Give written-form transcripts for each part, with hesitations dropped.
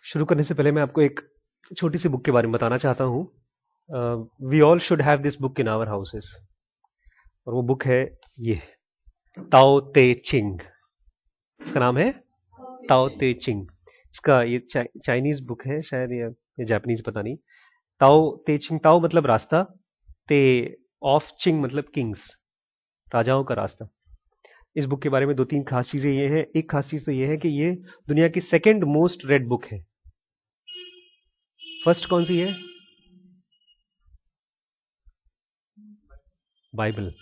शुरू करने से पहले मैं आपको एक छोटी सी बुक के बारे में बताना चाहता हूँ। We all should have this book in our houses, और वो बुक है ये ताओ ते चिंग। इसका नाम है ताओ ते चिंग। इसका ये चाइनीज बुक है शायद, या जापानीज, पता नहीं। ताओ ते चिंग, ताओ मतलब रास्ता, ते ऑफ चिंग मतलब किंग्स, राजाओं का रास्ता। इस बुक के बारे में दो तीन खास चीजें ये है। एक खास चीज तो ये है कि ये दुनिया की सेकंड मोस्ट रेड बुक है। फर्स्ट कौन सी है? Bible.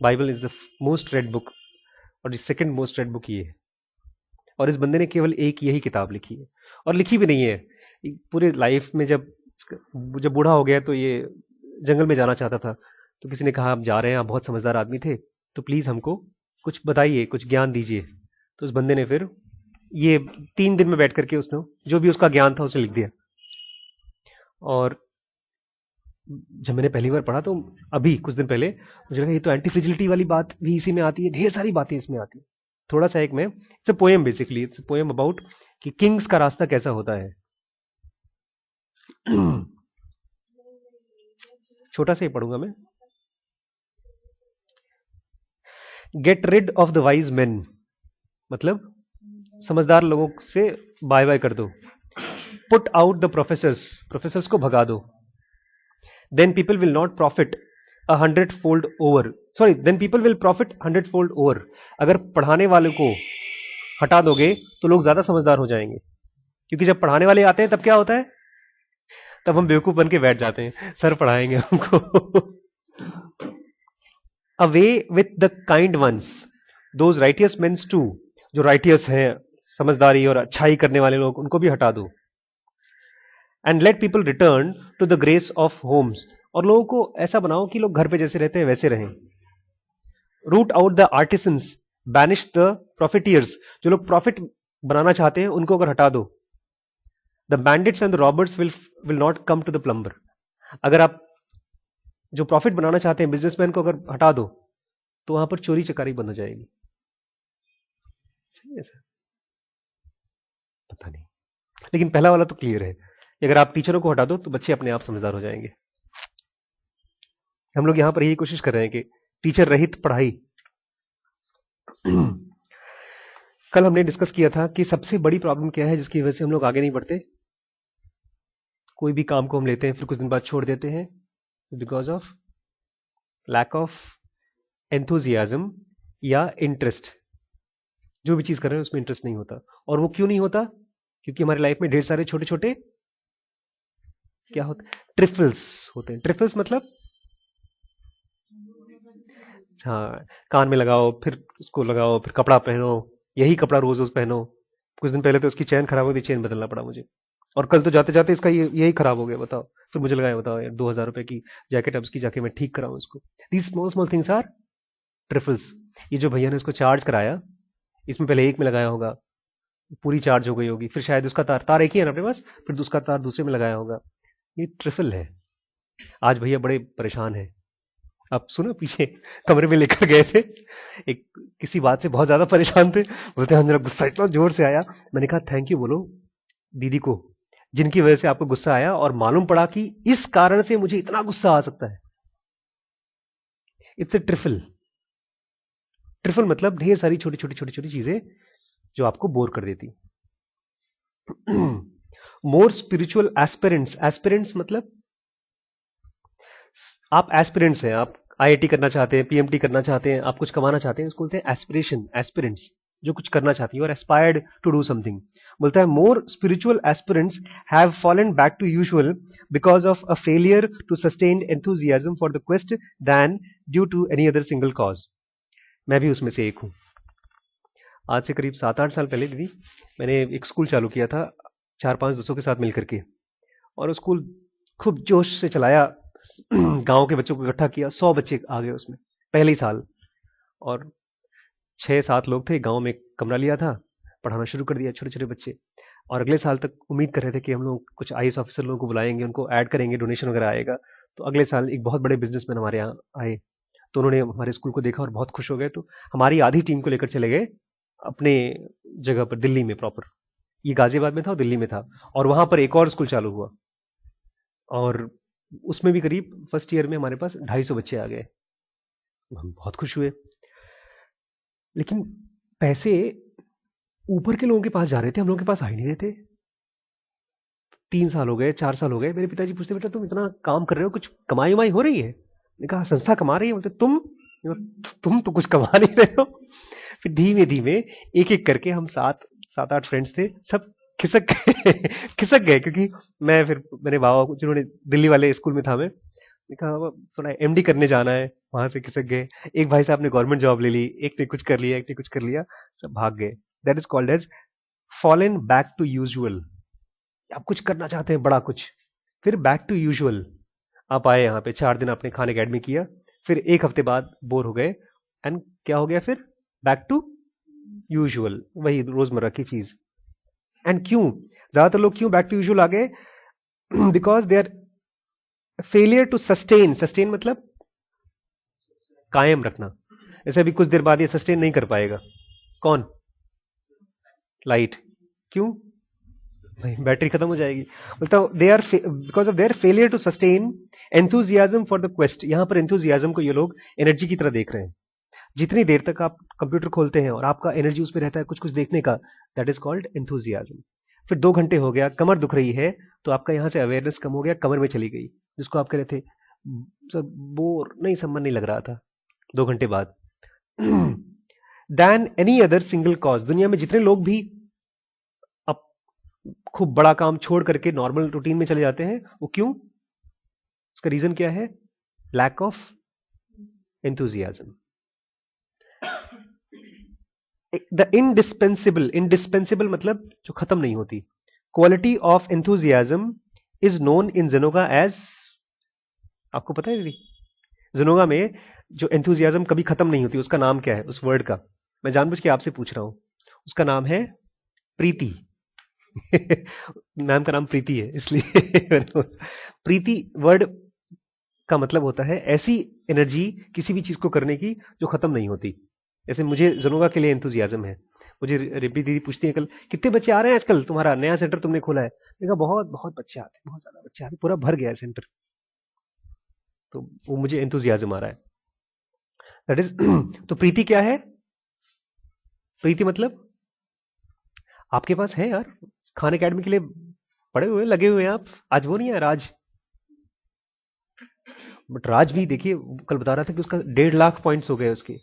Bible is the most red book, और सेकंड मोस्ट रेड बुक ये है। और इस बंदे ने केवल एक यही किताब लिखी है, और लिखी भी नहीं है पूरे लाइफ में। जब जब बूढ़ा हो गया तो ये जंगल में जाना चाहता था, तो किसी ने कहा आप जा रहे हैं, आप बहुत समझदार आदमी थे, तो प्लीज हमको कुछ बताइए, कुछ ज्ञान दीजिए। तो उस बंदे ने फिर ये 3 दिन में बैठ करके उसने जो भी उसका ज्ञान था उसे लिख दिया। और जब मैंने पहली बार पढ़ा तो अभी कुछ दिन पहले मुझे लगा ये तो एंटी फ्रिजिलिटी वाली बात भी इसी में आती है, ढेर सारी बातें इसमें आती है। थोड़ा सा एक में, it's a poem basically, it's a poem about कि किंग्स का रास्ता कैसा होता है। छोटा सा ही पढ़ूंगा मैं। Get rid of the wise men, मतलब समझदार लोगों से बाय बाय कर दो। Put out the professors, professors को भगा दो। Then people will not profit 100-fold over, sorry, then people will profit 100-fold over. अगर पढ़ाने वाले को हटा दोगे तो लोग ज्यादा समझदार हो जाएंगे, क्योंकि जब पढ़ाने वाले आते हैं तब क्या होता है, तब हम बेवकूफ बन के बैठ जाते हैं, सर पढ़ाएंगे हमको। Away with the kind ones, those righteous mens too, जो राइटियस हैं, समझदारी और अच्छाई करने वाले लोग, उनको भी हटा दो। And let people return to the grace of homes, और लोगों को ऐसा बनाओ कि लोग घर पे जैसे रहते हैं वैसे रहें। Root out the artisans, banish the profiteers, जो लोग प्रॉफिट बनाना चाहते हैं उनको अगर हटा दो। The bandits and the robbers will not come to the plumber, अगर आप जो प्रॉफिट बनाना चाहते हैं बिजनेसमैन को अगर हटा दो तो वहां पर चोरी चकारी बंद हो जाएगी। सही है सर? पता नहीं, लेकिन पहला वाला तो क्लियर है। अगर आप टीचरों को हटा दो तो बच्चे अपने आप समझदार हो जाएंगे। हम लोग यहां पर यही कोशिश कर रहे हैं कि टीचर रहित पढ़ाई। कल हमने डिस्कस किया था कि सबसे बड़ी प्रॉब्लम क्या है जिसकी वजह से हम लोग आगे नहीं बढ़ते। कोई भी काम को हम लेते हैं फिर कुछ दिन बाद छोड़ देते हैं, because of lack of enthusiasm या इंटरेस्ट। जो भी चीज कर रहे हैं उसमें इंटरेस्ट नहीं होता। और वो क्यों नहीं होता? क्योंकि हमारी लाइफ में ढेर सारे छोटे छोटे क्या होते, ट्रिफल्स होते हैं। ट्रिफल्स मतलब, हाँ, कान में लगाओ, फिर उसको लगाओ, फिर कपड़ा पहनो, यही कपड़ा रोज रोज पहनो। कुछ दिन पहले तो उसकी चैन खराब हो गई, चेन बदलना पड़ा मुझे। और कल तो जाते जाते इसका यही खराब हो गया, बताओ। फिर मुझे लगाया, बताओ यार, 2,000 रुपए की जैकेट, अब इसकी जाके मैं ठीक कराऊं इसको। These small small things are trifles. ये जो भैया ने इसको चार्ज कराया, इसमें पहले एक में लगाया होगा, पूरी चार्ज हो गई होगी, फिर शायद उसका तार तार एक ही है ना अपने पास, फिर उसका तार दूसरे में लगाया होगा। ये ट्रिफल है। आज भैया बड़े परेशान है। आप सुनो, पीछे कमरे में लेकर गए थे, एक किसी बात से बहुत ज्यादा परेशान थे, बोलते हैं मेरा गुस्सा इतना जोर से आया। मैंने कहा थैंक यू बोलो दीदी को, जिनकी वजह से आपको गुस्सा आया, और मालूम पड़ा कि इस कारण से मुझे इतना गुस्सा आ सकता है। It's a trifle. ट्रिफल मतलब ढेर सारी छोटी छोटी छोटी छोटी चीजें जो आपको बोर कर देती। मोर स्पिरिचुअल एस्पिरेंट्स, एस्पिरेंट्स मतलब आप एस्पिरेंट्स हैं, आप आईआईटी करना चाहते हैं, पीएमटी करना चाहते हैं, आप कुछ कमाना चाहते हैं, उसको बोलते हैं एस्पिरेशन, एस्पिरेंट्स, जो कुछ करना चाहती है, और एस्पायर्ड टू डू समथिंग। बोलता है more spiritual aspirants have fallen back to usual because of a failure to sustain enthusiasm for the quest than due to any other single cause. मैं भी उसमें से एक हूं। आज से करीब 7-8 साल पहले दीदी, मैंने एक स्कूल चालू किया था 4-5 दोस्तों के साथ मिलकर के, और उस स्कूल खूब जोश से चलाया। गांव के बच्चों को इकट्ठा किया, 100 बच्चे आ गए उसमें पहले ही साल, और 6-7 लोग थे। गांव में एक कमरा लिया था, पढ़ाना शुरू कर दिया, छोटे छोटे बच्चे। और अगले साल तक उम्मीद कर रहे थे कि हम लोग कुछ आईएएस ऑफिसर लोगों को बुलाएंगे, उनको ऐड करेंगे, डोनेशन वगैरह आएगा। तो अगले साल एक बहुत बड़े बिजनेसमैन हमारे यहाँ आए, तो उन्होंने हमारे स्कूल को देखा और बहुत खुश हो गए। तो हमारी आधी टीम को लेकर चले गए अपने जगह पर, दिल्ली में प्रॉपर। ये गाजियाबाद में था और दिल्ली में था, और वहां पर एक और स्कूल चालू हुआ, और उसमें भी करीब फर्स्ट ईयर में हमारे पास 250 बच्चे आ गए। हम बहुत खुश हुए। लेकिन पैसे ऊपर के लोगों के पास जा रहे थे, हम लोगों के पास आ ही नहीं रहे थे। 3 साल हो गए, 4 साल हो गए, मेरे पिताजी पूछते, बेटा तुम इतना काम कर रहे हो, कुछ कमाई वमाई हो रही है? मैंने कहा संस्था कमा रही है। बोलते तुम तो कुछ कमा नहीं रहे हो। फिर धीमे धीमे एक एक करके हम सात आठ फ्रेंड्स थे, सब खिसक गए खिसक गए, क्योंकि मैं फिर मेरे बाबा जिन्होंने दिल्ली वाले स्कूल में था, मैं कहा अब थोड़ा एमडी करने जाना है, वहां से खिसक गए। एक भाई साहब ने गवर्नमेंट जॉब ले ली, एक ने कुछ कर लिया, एक ने कुछ कर लिया, सब भाग गए। That is called as fallen back to usual. आप कुछ करना चाहते हैं बड़ा कुछ, फिर बैक टू यूजुअल। आप आए यहाँ पे 4 दिन आपने खान एकेडमी किया, फिर एक हफ्ते बाद बोर हो गए, एंड क्या हो गया फिर? बैक टू यूजुअल, वही रोजमर्रा की चीज। एंड क्यों ज्यादातर लोग क्यों बैक टू यूजुअल आ गए? Because they are failure to sustain मतलब कायम रखना। जैसे अभी कुछ देर बाद ये सस्टेन नहीं कर पाएगा। कौन? लाइट। क्यों? भाई बैटरी खत्म हो जाएगी। बोलता हूं they are because of their failure to sustain enthusiasm for the quest. यहां पर एंथुजियाज्म को ये लोग एनर्जी की तरह देख रहे हैं। जितनी देर तक आप कंप्यूटर खोलते हैं और आपका एनर्जी उसमें रहता है कुछ कुछ देखने का, दैट इज कॉल्ड एंथुजियाज्म। फिर 2 घंटे हो गया, कमर दुख रही है, तो आपका यहां से अवेयरनेस कम हो गया, कमर में चली गई, जिसको आप कह रहे थे सर बोर नहीं, सम्मान नहीं लग रहा था 2 घंटे बाद। Than any other single cause. दुनिया में जितने लोग भी अब खूब बड़ा काम छोड़ करके नॉर्मल रूटीन में चले जाते हैं, वो क्यों? इसका रीजन क्या है? Lack of enthusiasm. The indispensable मतलब जो खत्म नहीं होती, quality of enthusiasm is known in जेनोगा एज। आपको पता है दीदी, जेनोगा में जो एंथुजियाज्म कभी खत्म नहीं होती, उसका नाम क्या है उस वर्ड का? मैं जानबूझ के आपसे पूछ रहा हूं। उसका नाम है प्रीति। मैम का नाम प्रीति है इसलिए प्रीति वर्ड का मतलब होता है ऐसी एनर्जी किसी भी चीज को करने की जो खत्म नहीं होती। जैसे मुझे जनोगा के लिए एंथुजियाज्म है। मुझे रिपी दीदी पूछती है कल कितने बच्चे आ रहे हैं आजकल, तुम्हारा नया सेंटर तुमने खोला है? मैंने कहा बहुत बहुत बच्चे आते हैं, बहुत ज्यादा बच्चे आते हैं, पूरा भर गया है सेंटर। तो वो मुझे एंथुजियाज्म आ रहा है, दैट इज तो प्रीति क्या है? प्रीति मतलब आपके पास है यार, खान एकेडमी के लिए पड़े हुए लगे हुए हैं आप। आज वो नहीं है राज, बट राज भी देखिए कल बता रहा था कि उसका 1.5 लाख पॉइंट्स हो गए उसके।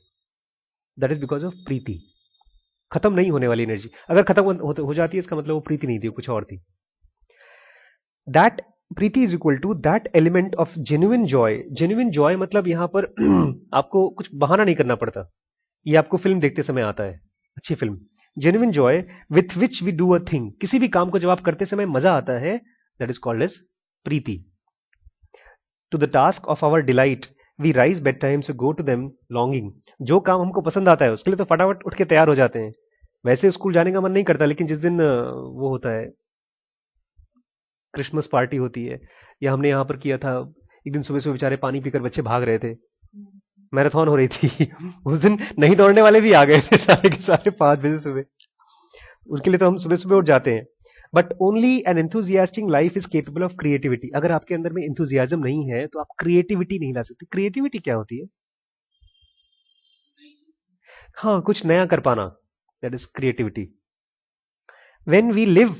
दैट इज बिकॉज ऑफ प्रीति। खत्म नहीं होने वाली एनर्जी। अगर खत्म हो जाती है इसका मतलब वो प्रीति नहीं थी, कुछ और थी। दैट प्रीति is equal to that element of genuine joy. Genuine joy मतलब यहां पर आपको कुछ बहाना नहीं करना पड़ता, ये आपको फिल्म देखते समय आता है, अच्छी फिल्म। Genuine joy with which we do a thing, किसी भी काम को जब आप करते समय मजा आता है, दैट इज कॉल्ड एज प्रीति। To the task of our delight we rise betimes go to them longing. जो काम हमको पसंद आता है उसके लिए तो फटाफट उठ के तैयार हो जाते हैं। वैसे स्कूल जाने का मन नहीं करता, लेकिन जिस दिन वो होता है क्रिसमस पार्टी होती है, या हमने यहाँ पर किया था एक दिन, सुबह सुबह बेचारे पानी पीकर बच्चे भाग रहे थे, मैराथन हो रही थी उस दिन नहीं दौड़ने वाले भी आ गए थे सारे के सारे 5 बजे सुबह। उनके लिए तो हम सुबह सुबह उठ जाते हैं। But only an enthusiastic life is capable of creativity. अगर आपके अंदर में एंथुजियाज्म नहीं है तो आप क्रिएटिविटी नहीं ला सकते। क्रिएटिविटी क्या होती है? हाँ, कुछ नया कर पाना, that is creativity. When we live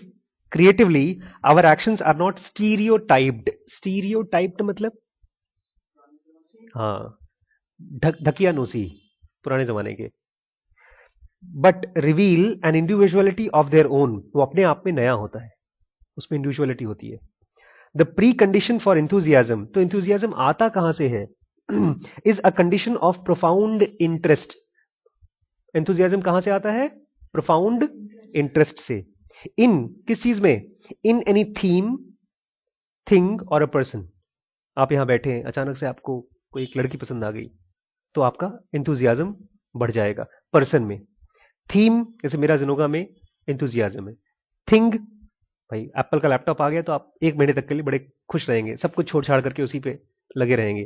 creatively our actions are not stereotyped मतलब हाँ ढकियानुसी पुराने जमाने के, but reveal an individuality of their own. वो अपने आप में नया होता है, उसमें इंडिविजुअलिटी होती है। The pre condition for enthusiasm, तो इंथुजियाज्म आता कहां से है? Is a condition of profound interest. Enthusiasm कहां से आता है? प्रोफाउंड इंटरेस्ट से। इन किस चीज में? इन एनी थीम, थिंग और अ पर्सन। आप यहां बैठे हैं, अचानक से आपको कोई एक लड़की पसंद आ गई, तो आपका इंथुजियाज्म बढ़ जाएगा पर्सन में। थीम, जैसे मेरा जिनोगा में इंथुजियाज्म है। थिंग, भाई एप्पल का लैपटॉप आ गया तो आप 1 महीने तक के लिए बड़े खुश रहेंगे, सब कुछ छोड़ छाड़ करके उसी पे लगे रहेंगे।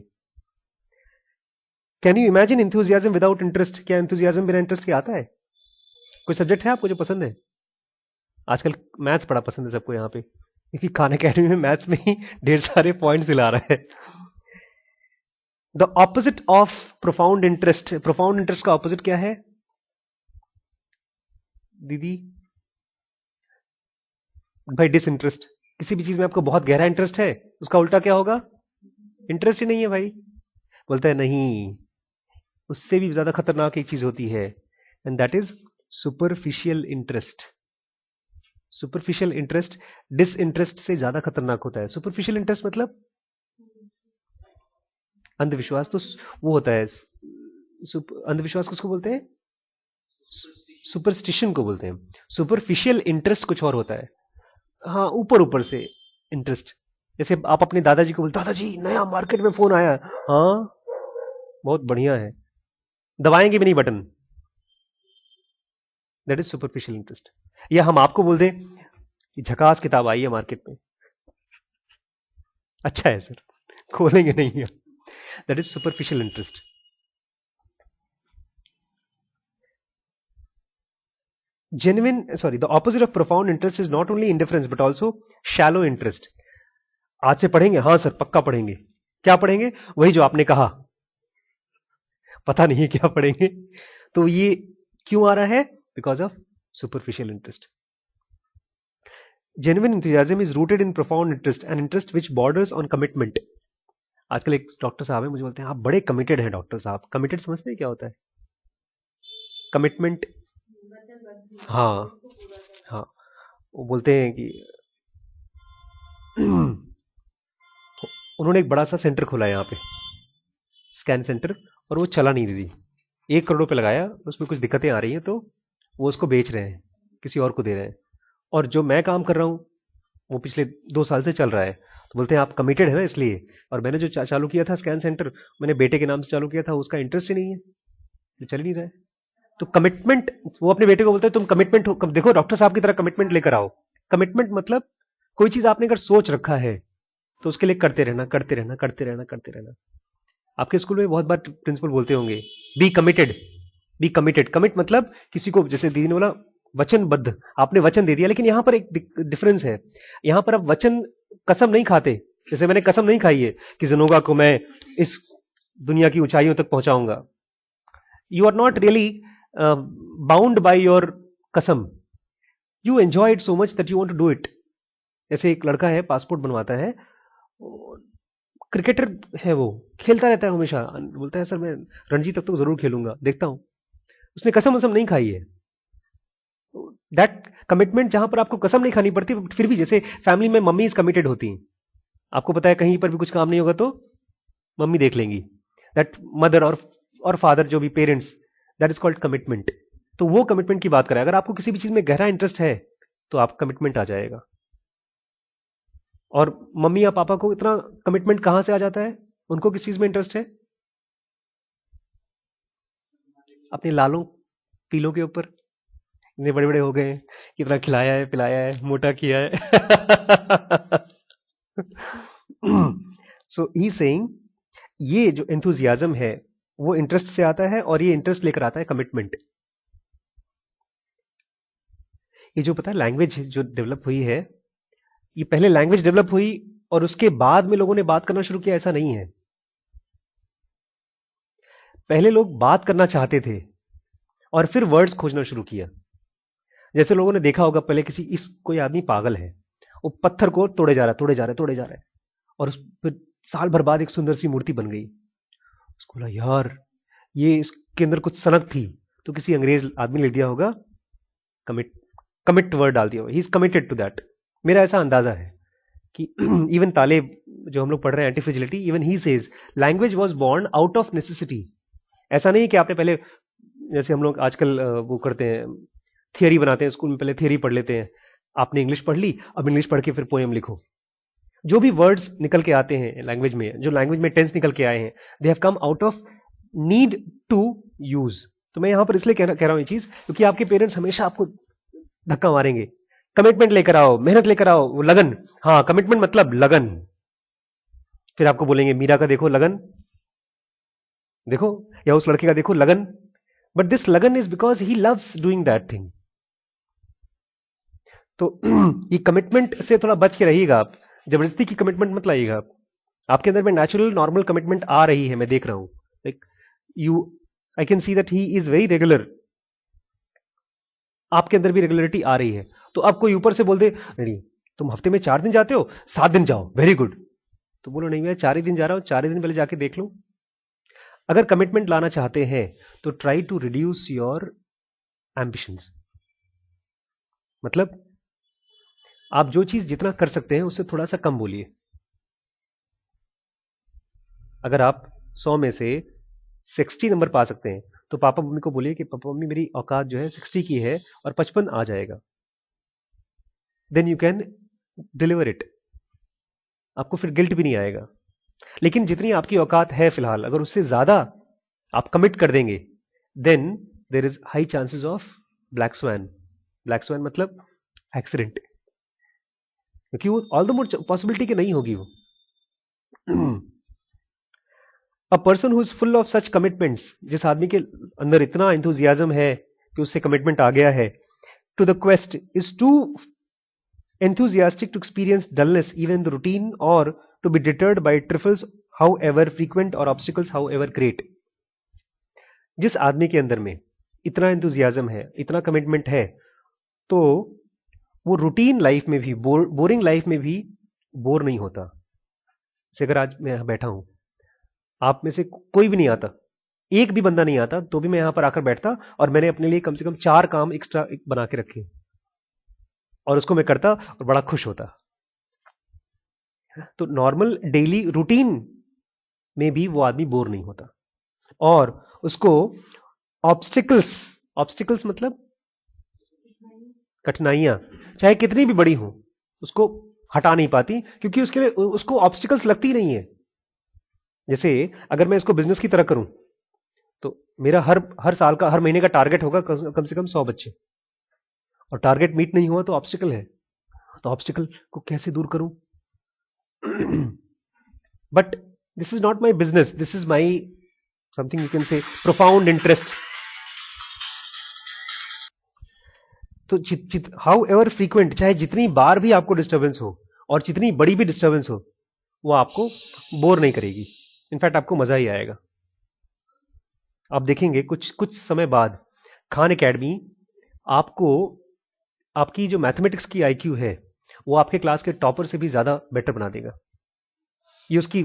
Can you imagine enthusiasm without interest? क्या इंथुजियाज्म बिना इंटरेस्ट के आता है? कोई सब्जेक्ट है आपको जो पसंद है? आजकल मैथ्स बड़ा पसंद है सबको यहाँ पे, क्योंकि खान अकेडमी में मैथ्स में ही ढेर सारे पॉइंट्स दिला रहा है। The opposite of profound interest, profound interest का ऑपोजिट क्या है दीदी? भाई डिसइंटरेस्ट। किसी भी चीज में आपको बहुत गहरा इंटरेस्ट है, उसका उल्टा क्या होगा? इंटरेस्ट ही नहीं है भाई। बोलता है नहीं, उससे भी ज्यादा खतरनाक एक चीज होती है, and that is superficial interest. Superficial interest disinterest से ज्यादा खतरनाक होता है। सुपरफिशियल इंटरेस्ट मतलब अंधविश्वास, तो वो होता है अंधविश्वास किसको बोलते हैं? सुपरस्टिशन को बोलते हैं। सुपरफिशियल इंटरेस्ट कुछ और होता है, हाँ ऊपर ऊपर से इंटरेस्ट। जैसे आप अपने दादाजी को बोलते, दादाजी नया मार्केट में फोन आया, हाँ बहुत बढ़िया है, दबाएंगे भी नहीं button, that is superficial interest. या हम आपको बोल दें कि झकास किताब आई है मार्केट में, अच्छा है सर, खोलेंगे नहीं, that is superficial interest. the opposite of profound interest is not only indifference but also shallow interest. आज से पढ़ेंगे, हाँ सर पक्का पढ़ेंगे। क्या पढ़ेंगे? वही जो आपने कहा, पता नहीं है क्या पढ़ेंगे। तो ये क्यों आ रहा है? Because of superficial interest. Genuine enthusiasm is rooted in profound interest, an interest which borders on commitment. आजकल एक डॉक्टर साहब है, मुझे बोलते हैं आप बड़े कमिटेड हैं डॉक्टर साहब। कमिटेड समझते हैं क्या होता है? कमिटमेंट, हाँ हाँ, वो बोलते हैं कि उन्होंने एक बड़ा सा सेंटर खोला है यहाँ पे, स्कैन सेंटर, और वो चला नहीं दीदी। 1 करोड़ रुपए लगाया, उसमें कुछ दिक्कतें आ रही हैं, तो वो उसको बेच रहे हैं, किसी और को दे रहे हैं। और जो मैं काम कर रहा हूँ वो पिछले 2 साल से चल रहा है। तो बोलते हैं आप कमिटेड है ना इसलिए। और मैंने जो चालू किया था स्कैन सेंटर, मैंने बेटे के नाम से चालू किया था, उसका इंटरेस्ट ही नहीं है, तो चल ही नहीं रहा है। तो कमिटमेंट, वो अपने बेटे को बोलते हैं तुम कमिटमेंट हो, देखो डॉक्टर साहब की तरह कमिटमेंट लेकर आओ। कमिटमेंट मतलब कोई चीज आपने अगर सोच रखा है तो उसके लिए करते रहना, करते रहना, करते रहना, करते रहना। आपके स्कूल में बहुत बार प्रिंसिपल बोलते होंगे be committed, be committed. Commit मतलब किसी को, जैसे दीदी ने बोला वचनबद्ध, आपने वचन दे दिया। लेकिन यहां पर एक डिफरेंस है, यहां पर आप वचन, कसम नहीं खाते। जैसे मैंने कसम नहीं खाई है कि जनोगा को मैं इस दुनिया की ऊंचाइयों तक पहुंचाऊंगा। You are not really bound by your कसम, you enjoy it so much that you want to do it. जैसे एक लड़का है, पासपोर्ट बनवाता है, क्रिकेटर है, वो खेलता रहता है हमेशा, बोलता है सर मैं रणजी तक तो जरूर खेलूंगा, देखता हूं। उसने कसम वसम नहीं खाई है। दैट कमिटमेंट, जहां पर आपको कसम नहीं खानी पड़ती, फिर भी जैसे फैमिली में मम्मी इज कमिटेड होती हैं, आपको पता है कहीं पर भी कुछ काम नहीं होगा तो मम्मी देख लेंगी। दैट मदर और फादर, जो भी parents, that is called commitment. तो वो कमिटमेंट की बात करें। अगर आपको किसी भी चीज में गहरा इंटरेस्ट है तो आप कमिटमेंट आ जाएगा। और मम्मी या पापा को इतना कमिटमेंट कहां से आ जाता है? उनको किस चीज में इंटरेस्ट है? अपने लालों पीलों के ऊपर। इतने बड़े बड़े हो गए हैं, कितना खिलाया है, पिलाया है, मोटा किया है। सो ही सेइंग, ये जो एंथुजियाज्म है वो इंटरेस्ट से आता है, और ये इंटरेस्ट लेकर आता है कमिटमेंट। ये जो पता है लैंग्वेज जो डेवलप हुई है, ये पहले लैंग्वेज डेवलप हुई और उसके बाद में लोगों ने बात करना शुरू किया, ऐसा नहीं है। पहले लोग बात करना चाहते थे और फिर वर्ड्स खोजना शुरू किया। जैसे लोगों ने देखा होगा पहले कोई आदमी पागल है, वो पत्थर को तोड़े जा रहा है, तोड़े जा रहा है, तोड़े जा रहा है, और उस फिर साल भर बाद एक सुंदर सी मूर्ति बन गई। उसको बोला यार ये इसके अंदर कुछ सनक थी, तो किसी अंग्रेज आदमी ने लिख दिया होगा कमिट, कमिट वर्ड डाल दिया होगा, he is committed to that. मेरा ऐसा अंदाजा है कि इवन तालेब जो हम लोग पढ़ रहे हैं, anti fragility, even he says language was born out of necessity. ऐसा नहीं कि आपने पहले, जैसे हम लोग आजकल वो करते हैं, थियरी बनाते हैं स्कूल में, पहले थियरी पढ़ लेते हैं। आपने इंग्लिश पढ़ ली, अब इंग्लिश पढ़ के फिर पोएम लिखो। जो भी वर्ड्स निकल के आते हैं लैंग्वेज में, जो लैंग्वेज में टेंस निकल के आए हैं, they have come out of need to use. तो मैं यहां पर इसलिए कह रहा हूं ये चीज, क्योंकि आपके पेरेंट्स हमेशा आपको धक्का मारेंगे, कमिटमेंट लेकर आओ, मेहनत लेकर आओ, वो लगन। हाँ, कमिटमेंट मतलब लगन। फिर आपको बोलेंगे मीरा का देखो लगन, देखो, या उस लड़के का देखो लगन, बट दिस लगन is because he loves doing that thing. तो ये कमिटमेंट से थोड़ा बच के रहिएगा आप, जबरदस्ती की कमिटमेंट मत लाइएगा आप। आपके अंदर में नेचुरल नॉर्मल कमिटमेंट आ रही है, मैं देख रहा हूं, like you, I can see that he is very regular. आपके अंदर भी रेगुलरिटी आ रही है। तो अब कोई ऊपर से बोल दे नहीं तुम हफ्ते में 4 दिन जाते हो, 7 दिन जाओ, वेरी गुड, तो बोलो नहीं मैं 4 ही दिन जा रहा हूं, 4 ही दिन पहले जाके देख लूं। अगर कमिटमेंट लाना चाहते हैं तो try to reduce your ambitions. मतलब आप जो चीज जितना कर सकते हैं उससे थोड़ा सा कम बोलिए। अगर आप 100 में से 60 नंबर पा सकते हैं तो पापा मम्मी को बोलिए कि पापा मम्मी मेरी औकात जो है 60 की है और 55 आ जाएगा, then you can deliver it. आपको फिर गिल्ट भी नहीं आएगा। लेकिन जितनी आपकी औकात है फिलहाल, अगर उससे ज्यादा आप कमिट कर देंगे, then there is high chances of black swan. Black swan मतलब एक्सीडेंट, क्योंकि वो ऑल द मोर पॉसिबिलिटी कि नहीं होगी वो। A person who is full of such commitments, जिस आदमी के अंदर इतना एंथुजियाज्म है कि उससे कमिटमेंट आ गया है, to the quest is to enthusiastic to experience dullness even in the routine or to be deterred by trifles however frequent or obstacles however great। जिस आदमी के अंदर में इतना एंथुजियाज्म है, इतना कमिटमेंट है, तो वो रूटीन लाइफ में भी, बोरिंग लाइफ में भी बोर नहीं होता। जैसे अगर आज मैं यहां बैठा हूं, आप में से कोई भी नहीं आता, एक भी बंदा नहीं आता, तो भी मैं यहां पर आकर बैठता और मैंने अपने लिए कम से कम 4 काम एक्स्ट्रा बना के रखे और उसको मैं करता और बड़ा खुश होता। तो नॉर्मल डेली रूटीन में भी वो आदमी बोर नहीं होता। और उसको ऑब्स्टिकल्स, ऑब्स्टिकल्स मतलब कठिनाइयां चाहे कितनी भी बड़ी हो उसको हटा नहीं पाती, क्योंकि उसके लिए उसको ऑब्स्टिकल्स लगती नहीं है। जैसे अगर मैं इसको बिजनेस की तरह करूं तो मेरा हर साल का, हर महीने का टारगेट होगा कम से कम 100 बच्चे, और टारगेट मीट नहीं हुआ तो ऑब्स्टिकल है, तो ऑब्स्टिकल को कैसे दूर करूं? But this is not my business, this is my something you can say profound interest. तो हाउ एवर फ्रीक्वेंट, चाहे जितनी बार भी आपको डिस्टर्बेंस हो और जितनी बड़ी भी डिस्टर्बेंस हो, वो आपको बोर नहीं करेगी, इनफैक्ट आपको मजा ही आएगा। आप देखेंगे कुछ कुछ समय बाद खान एकेडमी आपको, आपकी जो मैथमेटिक्स की आईक्यू है वो आपके क्लास के टॉपर से भी ज्यादा बेटर बना देगा। ये उसकी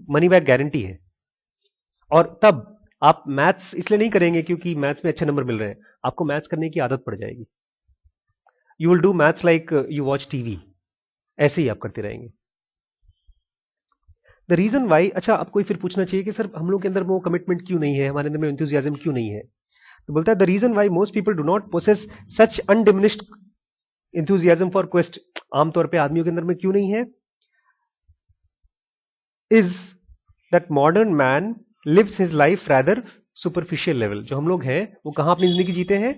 मनी बैक गारंटी है। और तब आप मैथ्स इसलिए नहीं करेंगे क्योंकि मैथ्स में अच्छे नंबर मिल रहे हैं, आपको मैथ्स करने की आदत पड़ जाएगी। You will do maths like you watch TV, ऐसे ही आप करते रहेंगे। द रीजन वाई, अच्छा आपको कोई फिर पूछना चाहिए कि सर हम लोग के अंदर वो कमिटमेंट क्यों नहीं है, हमारे अंदर में एंथुसियाज्म क्यों नहीं है? तो बोलता है the reason why most people do not possess such undiminished enthusiasm for quest, आमतौर पे आदमियों के अंदर में क्यों नहीं है, is that modern man lives his life rather superficial level. जो हम लोग हैं वो कहां अपनी जिंदगी जीते हैं?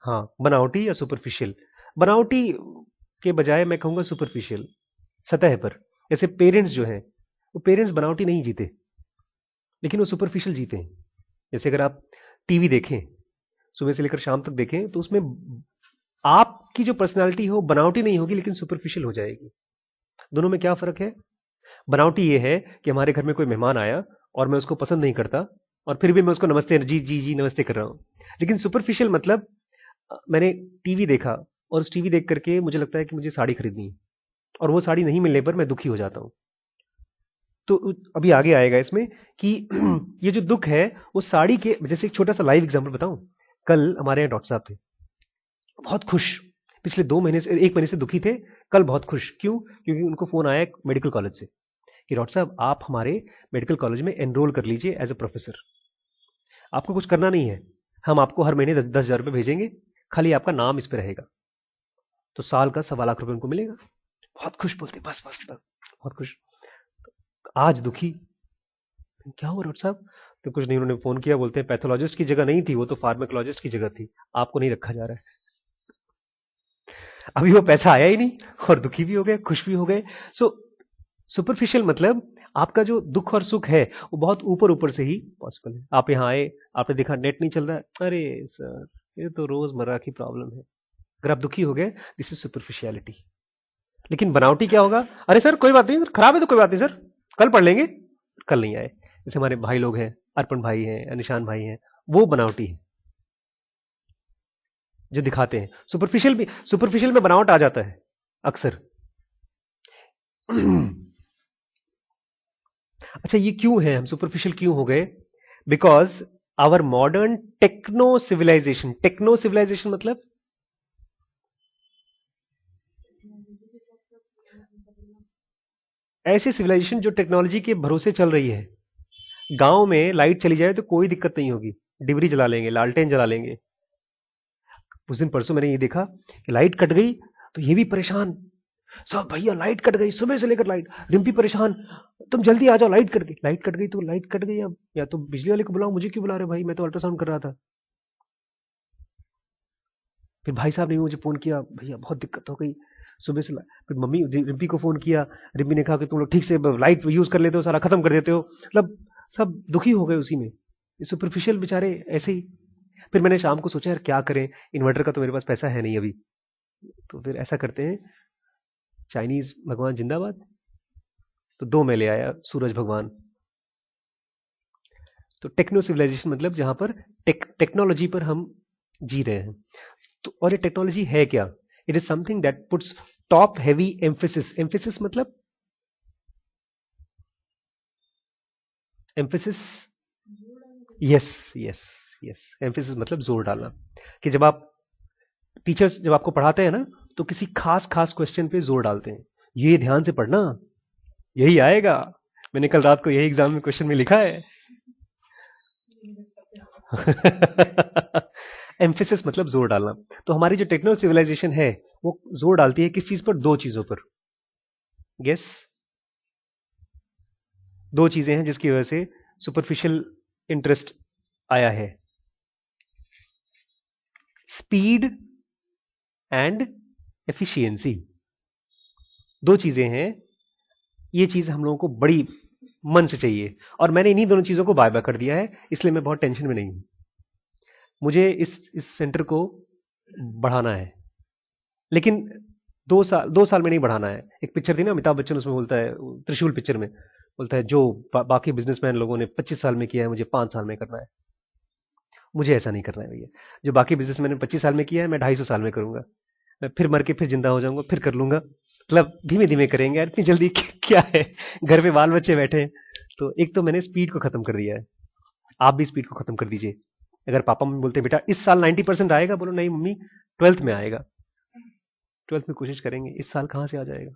हाँ, बनावटी या सुपरफिशियल। बनावटी के बजाय मैं कहूंगा सुपरफिशियल, सतह पर। जैसे पेरेंट्स जो हैं, वो पेरेंट्स बनावटी नहीं जीते, लेकिन वो सुपरफिशियल जीते हैं। जैसे अगर आप टीवी देखें, सुबह से लेकर शाम तक देखें, तो उसमें आपकी जो पर्सनालिटी हो बनावटी नहीं होगी, लेकिन सुपरफिशियल हो जाएगी। दोनों में क्या फर्क है? बनावटी ये है कि हमारे घर में कोई मेहमान आया और मैं उसको पसंद नहीं करता और फिर भी मैं उसको नमस्ते जी जी जी नमस्ते कर रहा हूं। लेकिन सुपरफिशियल मतलब मैंने टीवी देखा और उस टीवी देख करके मुझे लगता है कि मुझे साड़ी खरीदनी है, और वो साड़ी नहीं मिलने पर मैं दुखी हो जाता हूं। तो अभी आगे आएगा इसमें कि ये जो दुख है वो साड़ी के, जैसे एक छोटा सा लाइव एग्जांपल बताऊं। कल हमारे यहाँ डॉक्टर साहब थे, बहुत खुश, पिछले 2 महीने से, 1 महीने से दुखी थे, कल बहुत खुश। क्यों? क्योंकि उनको फोन आया मेडिकल कॉलेज से कि डॉक्टर साहब आप हमारे मेडिकल कॉलेज में एनरोल कर लीजिए एज अ प्रोफेसर। आपको कुछ करना नहीं है, हम आपको हर महीने 10,000 रुपए भेजेंगे, खाली आपका नाम इस पे रहेगा, तो साल का 1.25 लाख रुपए उनको मिलेगा। बहुत खुश, बोलते बस बस बस, बहुत खुश। आज दुखी, क्या हुआ डॉक्टर साहब? तो कुछ नहीं, उन्होंने फोन किया, बोलते हैं पैथोलॉजिस्ट की जगह नहीं थी, वो तो फार्माकोलॉजिस्ट की जगह थी, आपको नहीं रखा जा रहा है। अभी वो पैसा आया ही नहीं और दुखी भी हो गए, खुश भी हो गए। सो सुपरफिशियल मतलब आपका जो दुख और सुख है वो बहुत ऊपर ऊपर से ही पॉसिबल है। आप यहाँ आए, आपने देखा नेट नहीं चल रहा है, अरे सर ये तो रोजमर्रा की प्रॉब्लम है, अगर आप दुखी हो गए, दिस इज सुपरफिशियलिटी। लेकिन बनावटी क्या होगा? अरे सर कोई बात नहीं, खराब है तो कोई बात नहीं सर, कल पढ़ लेंगे, कल नहीं आए। जैसे हमारे भाई लोग हैं, अर्पण भाई हैं, निशान भाई हैं, वो बनावटी है जो दिखाते हैं। सुपरफिशियल में बनावट आ जाता है अक्सर। अच्छा, ये क्यों है, हम सुपरफिशियल क्यों हो गए? Because our modern techno civilization मतलब ऐसी सिविलाइजेशन जो टेक्नोलॉजी के भरोसे चल रही है। गांव में लाइट चली जाए तो कोई दिक्कत नहीं होगी, डिबरी जला लेंगे, लालटेन जला लेंगे। उस दिन परसों मैंने ये देखा कि लाइट कट गई तो ये भी परेशान, सब भैया लाइट कट गई, सुबह से लेकर लाइट, रिम्पी परेशान, तुम जल्दी आ जाओ, लाइट कट गई। लाइट कट गई तो लाइट कट गई, अब या तो बिजली वाले को बुलाओ, मुझे क्यों बुला रहे भाई, मैं तो अल्ट्रासाउंड कर रहा था। फिर भाई साहब ने मुझे फोन किया, भैया बहुत दिक्कत हो गई सुबह से। फिर मम्मी रिम्पी को फोन किया, रिम्पी ने कहा कि तुम लोग ठीक से लाइट यूज कर लेते हो, सारा खत्म कर देते हो, मतलब सब दुखी हो गए उसी में। सुपरफिशियल बेचारे ऐसे ही। फिर मैंने शाम को सोचा यार क्या करें, इन्वर्टर का तो मेरे पास पैसा है नहीं अभी, तो फिर ऐसा करते हैं, चाइनीज भगवान जिंदाबाद, तो दो मैं ले आया सूरज भगवान। तो टेक्नो सिविलाइजेशन मतलब जहां पर टेक्नोलॉजी पर हम जी रहे हैं। तो और ये टेक्नोलॉजी है क्या? It is something that puts top heavy emphasis. Emphasis मतलब emphasis, yes yes yes, emphasis मतलब जोर डालना। कि जब आप टीचर्स जब आपको पढ़ाते हैं ना, तो किसी खास खास क्वेश्चन पे जोर डालते हैं, ये ध्यान से पढ़ना, यही आएगा। मैंने कल रात को यही एग्जाम में क्वेश्चन में लिखा है। एम्फेसिस मतलब जोर डालना। तो हमारी जो टेक्नो सिविलाइजेशन है वो जोर डालती है किस चीज पर? दो चीजों पर। गेस। दो चीजें हैं जिसकी वजह से सुपरफिशियल इंटरेस्ट आया है, स्पीड एंड एफिशिएंसी। दो चीजें हैं, ये चीज हम लोगों को बड़ी मन से चाहिए, और मैंने इन्हीं दोनों चीजों को बाय बाय कर दिया है, इसलिए मैं बहुत टेंशन में नहीं हूं। मुझे इस सेंटर को बढ़ाना है, लेकिन 2 साल में नहीं बढ़ाना है। एक पिक्चर थी ना अमिताभ बच्चन, उसमें बोलता है, त्रिशूल पिक्चर में बोलता है, जो बाकी बिजनेसमैन लोगों ने 25 साल में किया है मुझे 5 साल में करना है। मुझे ऐसा नहीं करना है भैया। जो बाकी बिजनेसमैन ने 25 साल में किया है मैं 250 साल में करूंगा। मैं फिर मर के फिर जिंदा हो जाऊंगा, फिर कर लूंगा। मतलब धीमे धीमे करेंगे यार, इतनी जल्दी क्या है, घर पे बाल बच्चे बैठे हैं। तो एक तो मैंने स्पीड को खत्म कर दिया है, आप भी स्पीड को खत्म कर दीजिए। अगर पापा मम्मी बोलते हैं बेटा इस साल 90% आएगा, बोलो नहीं मम्मी 12th में आएगा, 12th में कोशिश करेंगे, इस साल कहां से आ जाएगा।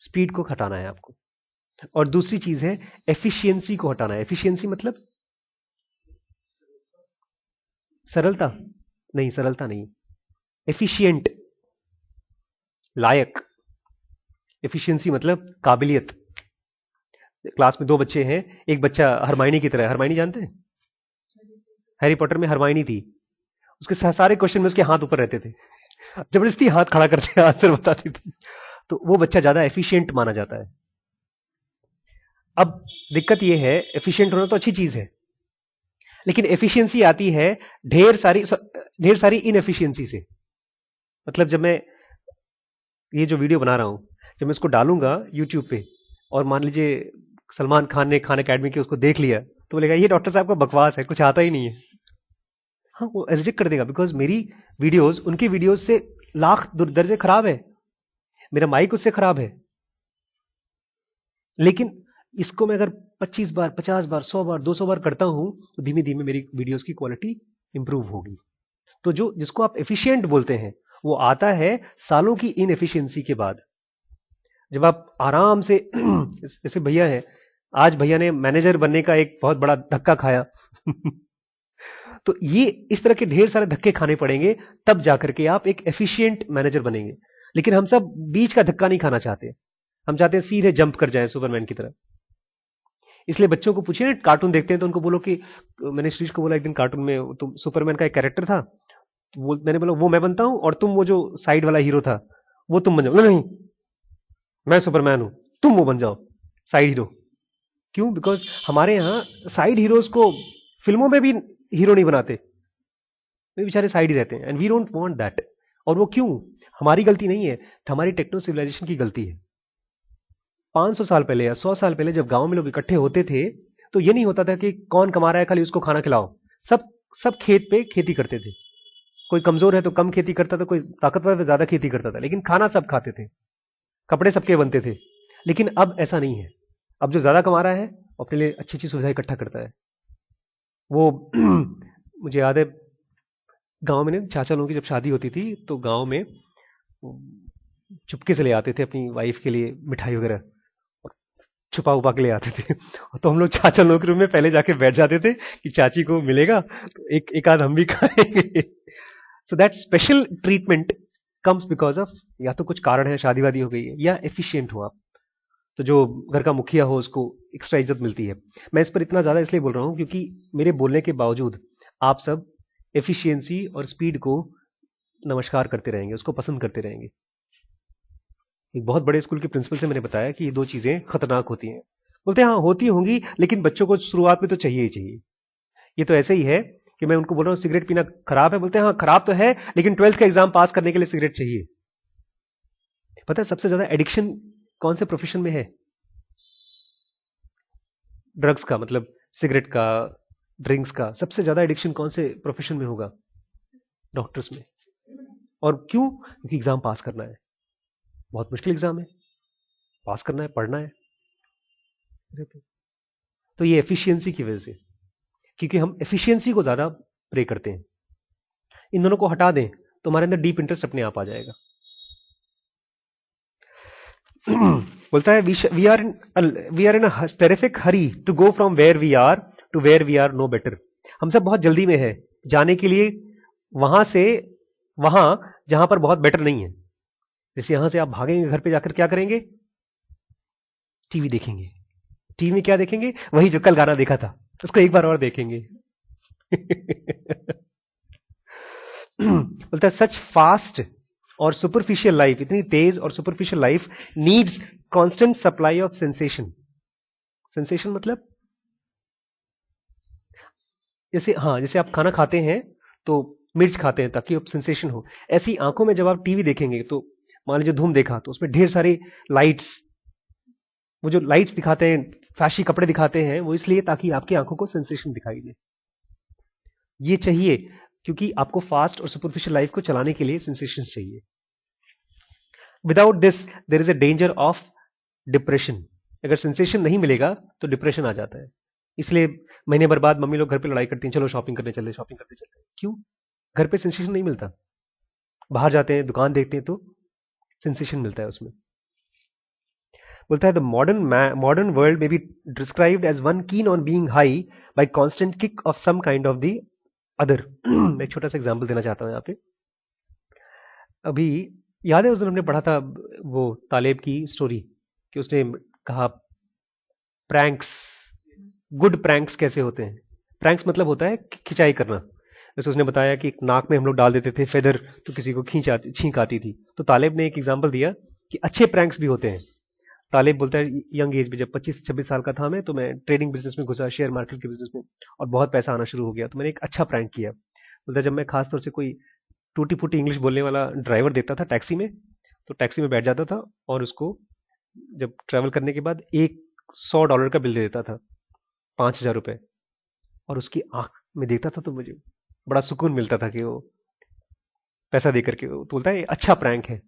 स्पीड को हटाना है आपको। और दूसरी चीज है एफिशिएंसी को हटाना है। एफिशिएंसी मतलब सरलता नहीं, सरलता नहीं, एफिशिएंट, लायक। एफिशिएंसी मतलब काबिलियत। क्लास में 2 बच्चे हैं, एक बच्चा हरमाइनी की तरह है, हरमाइनी जानते हैं, हैरी पॉटर में हरमाइनी थी, उसके सारे क्वेश्चन में उसके हाथ ऊपर रहते थे, जबरदस्ती हाथ खड़ा करके आंसर बताती थी। तो वो बच्चा ज्यादा एफिशिएंट माना जाता है। अब दिक्कत यह है, एफिशिएंट होना तो अच्छी चीज है, लेकिन एफिशिएंसी आती है ढेर सारी इनएफिशिएंसी से। मतलब जब मैं ये जो वीडियो बना रहा हूं, जब मैं इसको डालूंगा यूट्यूब पे, और मान लीजिए सलमान खान ने खान एकेडमी के उसको देख लिया, तो बोलेगा ये डॉक्टर साहब का बकवास है, कुछ आता ही नहीं है। हाँ, वो रिजेक्ट कर देगा, बिकॉज मेरी वीडियोस उनकी वीडियोस से लाख दर्जे खराब है, मेरा माइक उससे खराब है। लेकिन इसको मैं अगर 25 बार, 50 बार, 100 बार, 200 बार करता हूं, तो धीमे धीमे मेरी वीडियोस की क्वालिटी इंप्रूव होगी। तो जो जिसको आप एफिशिएंट बोलते हैं, वो आता है सालों की इनएफिशिएंसी के बाद, जब आप आराम से जैसे भैया है, आज भैया ने मैनेजर बनने का एक बहुत बड़ा धक्का खाया तो ये इस तरह के ढेर सारे धक्के खाने पड़ेंगे, तब जाकर के आप एक एफिशिएंट मैनेजर बनेंगे। लेकिन हम सब बीच का धक्का नहीं खाना चाहते, हम चाहते हैं सीधे जंप कर जाए सुपरमैन की तरह। इसलिए बच्चों को पूछिए ना, कार्टून देखते हैं तो उनको बोलो कि, मैंने श्रीश को बोला एक दिन, कार्टून में तुम सुपरमैन का एक कैरेक्टर था, तो मैंने बोला वो मैं बनता हूं, और तुम वो जो साइड वाला हीरो था वो तुम बन जाओ। नहीं, मैं सुपरमैन हूं, तुम वो बन जाओ साइड हीरो। क्यों? बिकॉज हमारे यहां साइड हीरोज को फिल्मों में भी हीरो नहीं बनाते, वे बेचारे साइड ही रहते हैं, and we don't want that. और वो क्यों? हमारी गलती नहीं है, हमारी टेक्नो सिविलाइजेशन की गलती है। 500 साल पहले या 100 साल पहले जब गांव में लोग इकट्ठे होते थे, तो ये नहीं होता था कि कौन कमा रहा है खाली उसको खाना खिलाओ। सब सब खेत पे खेती करते थे। कोई कमजोर है तो कम खेती करता था, कोई ताकतवर है तो ज्यादा खेती करता था, लेकिन खाना सब खाते थे, कपड़े सबके बनते थे। लेकिन अब ऐसा नहीं है। अब जो ज्यादा कमा रहा है वो अपने लिए अच्छी अच्छी सुविधा इकट्ठा करता है। वो मुझे याद है, गांव में ना चाचा लोगों की जब शादी होती थी तो गांव में चुपके से ले आते थे अपनी वाइफ के लिए मिठाई वगैरह, छुपा उपा के ले आते थे। तो हम लोग चाचा लोग के रूम में पहले जाके बैठ जाते थे कि चाची को मिलेगा तो एक आध हम भी खाएंगे। So that special treatment comes because of, या तो कुछ कारण है, शादी वादी हो गई है, या एफिशिएंट हो आप, तो जो घर का मुखिया हो उसको एक्स्ट्रा इज्जत मिलती है। मैं इस पर इतना ज्यादा इसलिए बोल रहा हूं क्योंकि मेरे बोलने के बावजूद आप सब एफिशिएंसी और स्पीड को नमस्कार करते रहेंगे, उसको पसंद करते रहेंगे। एक बहुत बड़े स्कूल के प्रिंसिपल से मैंने बताया कि ये दो चीजें खतरनाक होती हैं। बोलते हैं हाँ होती होंगी, लेकिन बच्चों को शुरुआत में तो चाहिए ही चाहिए। ये तो ऐसे ही है कि मैं उनको बोल रहा हूँ सिगरेट पीना खराब है, बोलते हैं हाँ खराब तो है, लेकिन 12th का एग्जाम पास करने के लिए सिगरेट चाहिए। पता है सबसे ज्यादा एडिक्शन कौन से प्रोफेशन में है? ड्रग्स का, मतलब सिगरेट का, ड्रिंक्स का सबसे ज्यादा एडिक्शन कौन से प्रोफेशन में होगा? डॉक्टर्स में। और क्यों? क्योंकि एग्जाम पास करना है, बहुत मुश्किल एग्जाम है, पास करना है, पढ़ना है। तो ये एफिशिएंसी की वजह से, क्योंकि हम एफिशिएंसी को ज्यादा प्रे करते हैं। इन दोनों को हटा दें तो हमारे अंदर डीप इंटरेस्ट अपने आप आ जाएगा। बोलता है we are in a terrific hurry to go from where we are to where we are no better. हम सब बहुत जल्दी में है जाने के लिए वहां से वहां जहां पर बहुत बेटर नहीं है। जैसे यहां से आप भागेंगे घर पे जाकर क्या करेंगे? टीवी देखेंगे। टीवी में क्या देखेंगे? वही जो कल गाना देखा था उसको एक बार और देखेंगे। बोलता है सच फास्ट और सुपरफिशियल लाइफ, इतनी तेज और superficial life needs constant supply of sensation. Sensation मतलब जैसे, हाँ जैसे आप खाना खाते हैं तो मिर्च खाते हैं ताकि आप सेंसेशन हो। ऐसी आंखों में जब आप टीवी देखेंगे तो मान लीजिए धूम देखा तो उसमें ढेर सारे लाइट्स, वो जो लाइट्स दिखाते हैं, फैशी कपड़े दिखाते हैं, वो इसलिए ताकि आपकी आंखों को सेंसेशन दिखाई दे। ये चाहिए क्योंकि आपको फास्ट और सुपरफिशियल लाइफ को चलाने के लिए सेंसेशन चाहिए। Without this there is a danger of depression. अगर सेंसेशन नहीं मिलेगा तो डिप्रेशन आ जाता है। इसलिए महीने भर बाद मम्मी लोग घर पे लड़ाई करती हैं, चलो शॉपिंग करने चले, शॉपिंग करने चले। क्यों? घर पे सेंसेशन नहीं मिलता। बाहर जाते हैं, दुकान देखते हैं तो सेंसेशन मिलता है उसमें। बोलता है the modern world may be described as one keen on being high by constant kick of some kind of the other. मैं एक छोटा सा एग्जांपल देना चाहता हूं यहाँ पे। अभी याद है उस दिन हमने पढ़ा था वो तालेब की स्टोरी कि उसने कहा प्रैंक्स, गुड प्रैंक्स कैसे होते हैं। प्रैंक्स मतलब होता है खिंचाई करना। जैसे उसने बताया कि नाक में हम लोग डाल देते थे फेदर तो किसी को छींक आती थी। तो तालेब ने एक एग्जांपल दिया कि अच्छे प्रैंक्स भी होते हैं। तालेब बोलता है यंग एज में जब 25-26 साल का था मैं, तो मैं ट्रेडिंग बिजनेस में घुसा, शेयर मार्केट के बिजनेस में, और बहुत पैसा आना शुरू हो गया। तो मैंने एक अच्छा प्रैंक किया। बोलता है जब मैं खासतौर से कोई टूटी फूटी इंग्लिश बोलने वाला ड्राइवर देखता था टैक्सी में, तो टैक्सी में बैठ जाता था और उसको जब ट्रैवल करने के बाद एक $100 का बिल दे देता था, 5,000 रुपए, और उसकी आंख में देखता था तो मुझे बड़ा सुकून मिलता था कि वो पैसा दे करके, तो बोलता है ये अच्छा प्रैंक है।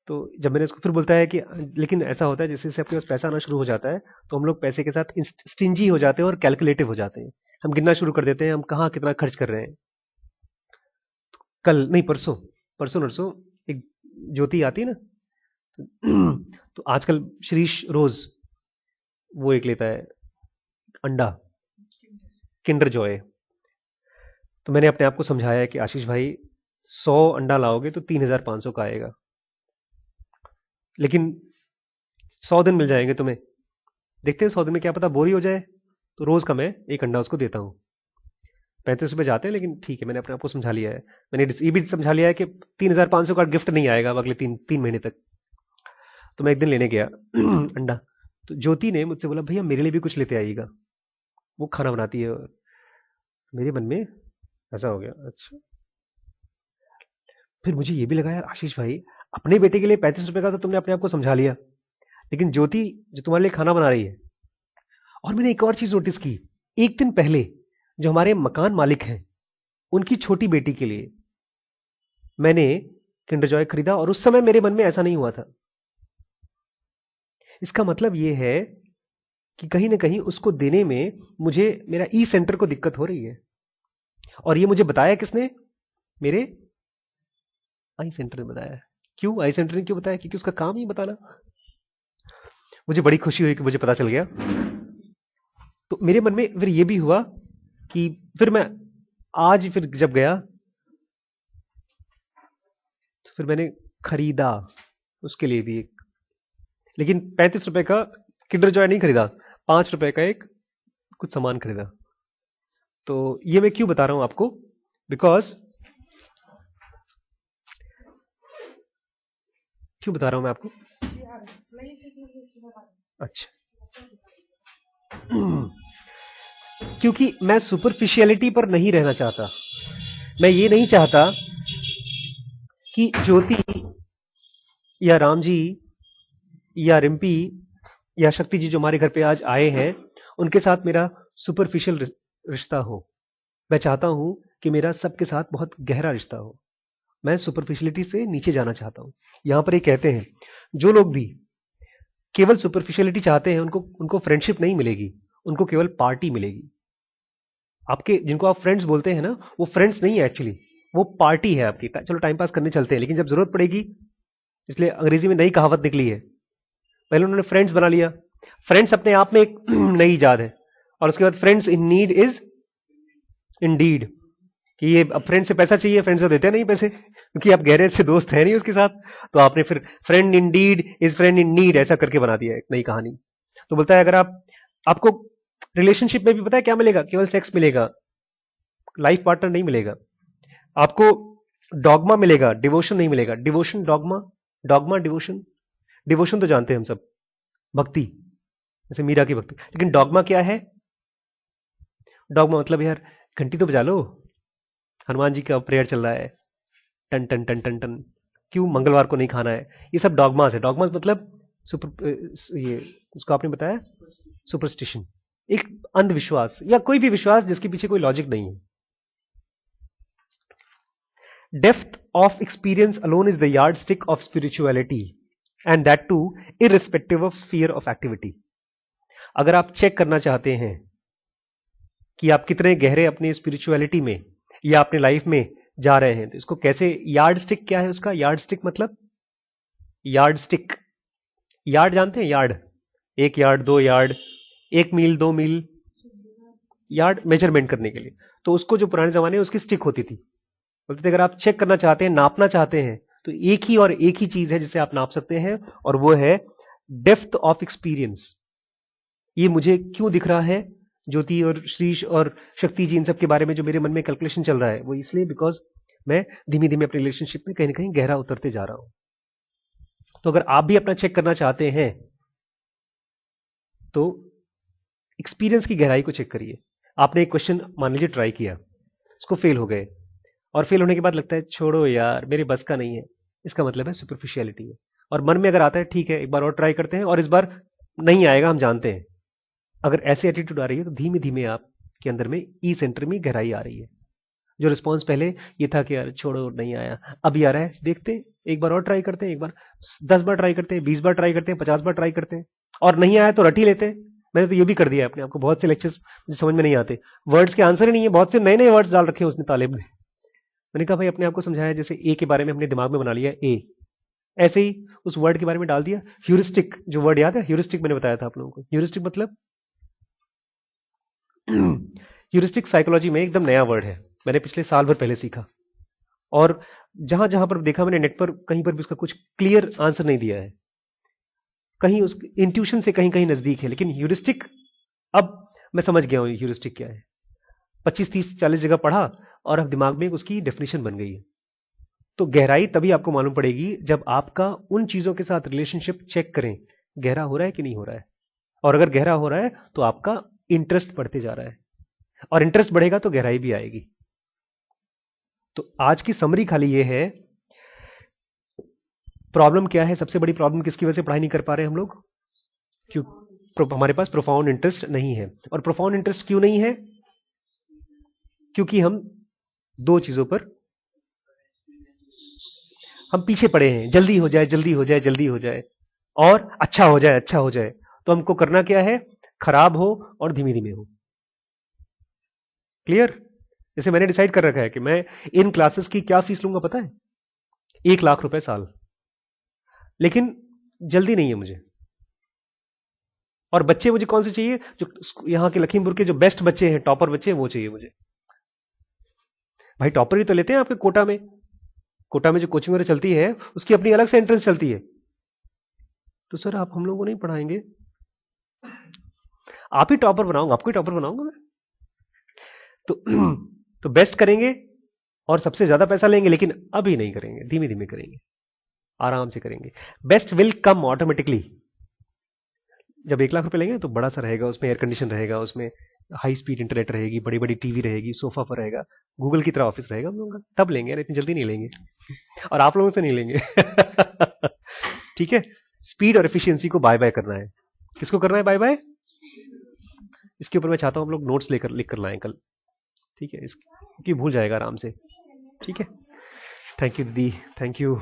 तो जब मैंने उसको फिर बोलता है कि लेकिन ऐसा होता है जैसे जैसे आपके पास पैसा आना शुरू हो जाता है तो हम लोग पैसे के साथ स्टिंजी हो जाते हैं और कैलकुलेटिव हो जाते हैं। हम गिनना शुरू कर देते हैं हम कहाँ कितना खर्च कर रहे हैं। कल नहीं, परसों परसों नरसों एक ज्योति आती है ना, तो आजकल श्रीश रोज वो एक लेता है अंडा, किंडर जॉय। तो मैंने अपने आप को समझाया है कि आशीष भाई 100 अंडा लाओगे तो 3,500 का आएगा, लेकिन 100 दिन मिल जाएंगे तुम्हें, देखते हैं 100 दिन में क्या पता बोरी हो जाए। तो रोज का मैं एक अंडा उसको देता हूँ। 35 रुपए जाते हैं, लेकिन ठीक है, मैंने अपने आप को समझा लिया है। मैंने ये भी समझा लिया है कि 3,500 का गिफ्ट नहीं आएगा अब अगले 3 महीने तक। तो मैं एक दिन लेने गया अंडा, तो ज्योति ने मुझसे बोला भैया मेरे लिए भी कुछ लेते आइएगा, वो खाना बनाती है। मेरे मन में ऐसा हो गया, अच्छा फिर मुझे ये भी लगा, यार आशीष भाई, अपने बेटे के लिए 35 रुपए का तो तुमने अपने आप को समझा लिया, लेकिन ज्योति जो तुम्हारे लिए खाना बना रही है। और मैंने एक और चीज नोटिस की, एक दिन पहले जो हमारे मकान मालिक हैं, उनकी छोटी बेटी के लिए मैंने किंडर जॉय खरीदा, और उस समय मेरे मन में ऐसा नहीं हुआ था। इसका मतलब यह है कि कहीं ना कहीं उसको देने में मुझे मेरा ई सेंटर को दिक्कत हो रही है। और ये मुझे बताया किसने? मेरे आई सेंटर ने बताया। क्यों आई सेंटर ने क्यों बताया? क्योंकि उसका काम ही बताना। मुझे बड़ी खुशी हुई कि मुझे पता चल गया। तो मेरे मन में फिर ये भी हुआ कि फिर मैं आज फिर जब गया तो फिर मैंने खरीदा उसके लिए भी एक, लेकिन 35 रुपए का किंडर जॉय नहीं खरीदा, 5 रुपए का एक कुछ सामान खरीदा। तो ये मैं क्यों बता रहा हूं आपको? बिकॉज क्यों बता रहा हूं मैं आपको? अच्छा, क्योंकि मैं सुपरफिशियलिटी पर नहीं रहना चाहता। मैं ये नहीं चाहता कि ज्योति या राम जी या रिम्पी या शक्ति जी जो हमारे घर पे आज आए हैं, उनके साथ मेरा सुपरफिशियल रिश्ता हो। मैं चाहता हूं कि मेरा सबके साथ बहुत गहरा रिश्ता हो। मैं सुपरफिशियलिटी से नीचे जाना चाहता हूं। यहां पर ये कहते हैं, जो लोग भी केवल सुपरफिशियलिटी चाहते हैं, उनको फ्रेंडशिप नहीं मिलेगी, उनको केवल पार्टी मिलेगी। आपके जिनको आप फ्रेंड्स बोलते हैं ना, वो फ्रेंड्स नहीं है एक्चुअली, वो पार्टी है आपकी। चलो टाइम पास करने चलते हैं, लेकिन जब जरूरत पड़ेगी, इसलिए अंग्रेजी में नई कहावत निकली है, पहले उन्होंने फ्रेंड्स बना लिया। फ्रेंड्स अपने आप में एक नई इजाद है, और उसके बाद friends in need is Indeed, कि ये अब फ्रेंड से पैसा चाहिए, फ्रेंड से देते नहीं पैसे, क्योंकि आप गहरे से दोस्त है नहीं उसके साथ। तो आपने फिर friend indeed is friend in need ऐसा करके बना दिया एक नई कहानी। तो बोलता है, अगर आपको रिलेशनशिप में भी पता है क्या मिलेगा? केवल सेक्स मिलेगा, लाइफ पार्टनर नहीं मिलेगा। आपको डॉगमा मिलेगा, डिवोशन नहीं मिलेगा। Devotion, dogma, dogma devotion. Devotion तो जानते हैं हम सब, भक्ति, जैसे मीरा की भक्ति। लेकिन डॉगमा क्या है? डॉगमा मतलब यार घंटी तो बजा लो, हनुमान जी का प्रेयर चल रहा है, टन टन टन टन टन, क्यों मंगलवार को नहीं खाना है। ये सब डॉगमास है। डॉगमास मतलब ये उसको आपने बताया सुपरस्टिशन, एक अंधविश्वास या कोई भी विश्वास जिसके पीछे कोई लॉजिक नहीं है। Depth of experience alone is the yardstick of spirituality, and that too irrespective of sphere of activity. अगर आप चेक करना चाहते हैं कि आप कितने गहरे अपने स्पिरिचुअलिटी में या अपने लाइफ में जा रहे हैं, तो इसको कैसे, यार्ड स्टिक क्या है उसका? यार्ड स्टिक मतलब, यार्ड स्टिक, यार्ड जानते हैं? यार्ड, 1 यार्ड, 2 यार्ड, 1 मील, 2 मील, यार्ड मेजरमेंट करने के लिए। तो उसको जो पुराने जमाने में उसकी स्टिक होती थी, बोलते थे अगर आप चेक करना चाहते हैं, नापना चाहते हैं, तो एक ही और एक ही चीज है जिसे आप नाप सकते हैं, और वो है डेप्थ ऑफ एक्सपीरियंस। ये मुझे क्यों दिख रहा है ज्योति और श्रीश और शक्ति जी, इन सब के बारे में जो मेरे मन में कैलकुलेशन चल रहा है, वो इसलिए बिकॉज मैं धीमे धीमे अपने रिलेशनशिप में कहीं ना कहीं गहरा उतरते जा रहा हूं। तो अगर आप भी अपना चेक करना चाहते हैं, तो एक्सपीरियंस की गहराई को चेक करिए। आपने एक क्वेश्चन मान लीजिए ट्राई किया, उसको फेल हो गए, और फेल होने के बाद लगता है छोड़ो यार मेरे बस का नहीं है, इसका मतलब है सुपरफिशियलिटी है। और मन में अगर आता है ठीक है एक बार और ट्राई करते हैं, और इस बार नहीं आएगा हम जानते हैं, अगर ऐसे एटीट्यूड आ रही है, तो धीमे धीमे आपके अंदर में ई सेंटर में गहराई आ रही है। जो रिस्पॉन्स पहले ये था कि यार छोड़ो नहीं आया, अब ये आ रहा है देखते हैं, एक बार और ट्राई करते हैं, एक बार 10 बार ट्राई करते हैं, 20 बार ट्राई करते हैं, 50 बार ट्राई करते हैं, और नहीं आया तो रट ही लेते हैं। मैंने तो ये भी कर दिया है अपने आपको, बहुत से लेक्चर्स मुझे समझ में नहीं आते, वर्ड्स के आंसर ही नहीं है, बहुत से नए नए वर्ड्स डाल रखे हैं उसने तालिब ने। मैंने कहा भाई अपने आप को समझाया, जैसे ए के बारे में अपने दिमाग में बना लिया ए, ऐसे ही उस वर्ड के बारे में डाल दिया ह्यूरिस्टिक। जो वर्ड याद है ह्यूरिस्टिक? मैंने बताया था आप लोगों को ह्यूरिस्टिक मतलब ह्यूरिस्टिक साइकोलॉजी में एकदम नया वर्ड है, मैंने पिछले साल भर पहले सीखा, और जहां जहां पर देखा मैंने नेट पर, कहीं पर भी उसका कुछ क्लियर आंसर नहीं दिया है, कहीं उस इंट्यूशन से कहीं कहीं नजदीक है। लेकिन ह्यूरिस्टिक, अब मैं समझ गया हूं ह्यूरिस्टिक क्या है। 25, 30, 40 जगह पढ़ा, और अब दिमाग में उसकी डेफिनेशन बन गई है। तो गहराई तभी आपको मालूम पड़ेगी जब आपका उन चीजों के साथ रिलेशनशिप चेक करें, गहरा हो रहा है कि नहीं हो रहा है। और अगर गहरा हो रहा है तो आपका इंटरेस्ट बढ़ते जा रहा है, और इंटरेस्ट बढ़ेगा तो गहराई भी आएगी। तो आज की समरी खाली ये है प्रॉब्लम क्या है? सबसे बड़ी प्रॉब्लम किसकी वजह से पढ़ाई नहीं कर पा रहे हम लोग? क्यों? हमारे पास प्रोफाउंड इंटरेस्ट नहीं है। और प्रोफाउंड इंटरेस्ट क्यों नहीं है? क्योंकि हम दो चीजों पर हम पीछे पड़े हैं। जल्दी हो जाए, जल्दी हो जाए, जल्दी हो जाए, और अच्छा हो जाए, अच्छा हो जाए। तो हमको करना क्या है? खराब हो और धीमे धीमे हो। क्लियर? जैसे मैंने डिसाइड कर रखा है कि मैं इन क्लासेस की क्या फीस लूंगा पता है? 1 लाख रुपए साल। लेकिन जल्दी नहीं है मुझे। और बच्चे मुझे कौन से चाहिए? जो यहां के लखीमपुर के जो बेस्ट बच्चे हैं, टॉपर बच्चे हैं, वो चाहिए मुझे। भाई टॉपर ही तो लेते हैं आपके कोटा में। कोटा में जो कोचिंग वगैरह चलती है उसकी अपनी अलग से एंट्रेंस चलती है। तो सर आप हम लोगों को नहीं पढ़ाएंगे? आप ही टॉपर बनाऊंगा, आपको ही टॉपर बनाऊंगा मैं। तो तो बेस्ट करेंगे और सबसे ज्यादा पैसा लेंगे, लेकिन अभी नहीं करेंगे, धीमे धीमे करेंगे, आराम से करेंगे। Best will come automatically. जब 1 लाख रुपए लेंगे तो बड़ा सा रहेगा, उसमें एयर कंडीशन रहेगा, उसमें हाई स्पीड इंटरनेट रहेगी, बड़ी बड़ी टीवी रहेगी, सोफा पर रहेगा, गूगल की तरह ऑफिस रहेगा हम लोगों का। तब लेंगे यार, इतनी जल्दी नहीं लेंगे। और आप लोगों से नहीं लेंगे। ठीक है? स्पीड और एफिशिएंसी को बाय बाय करना है। किसको करना है बाय बाय? इसके ऊपर मैं चाहता हूं हम लोग नोट्स लेकर लिख कर लाएं कल। ठीक है? इसकी भूल जाएगा आराम से। ठीक है? थैंक यू दीदी, थैंक यू।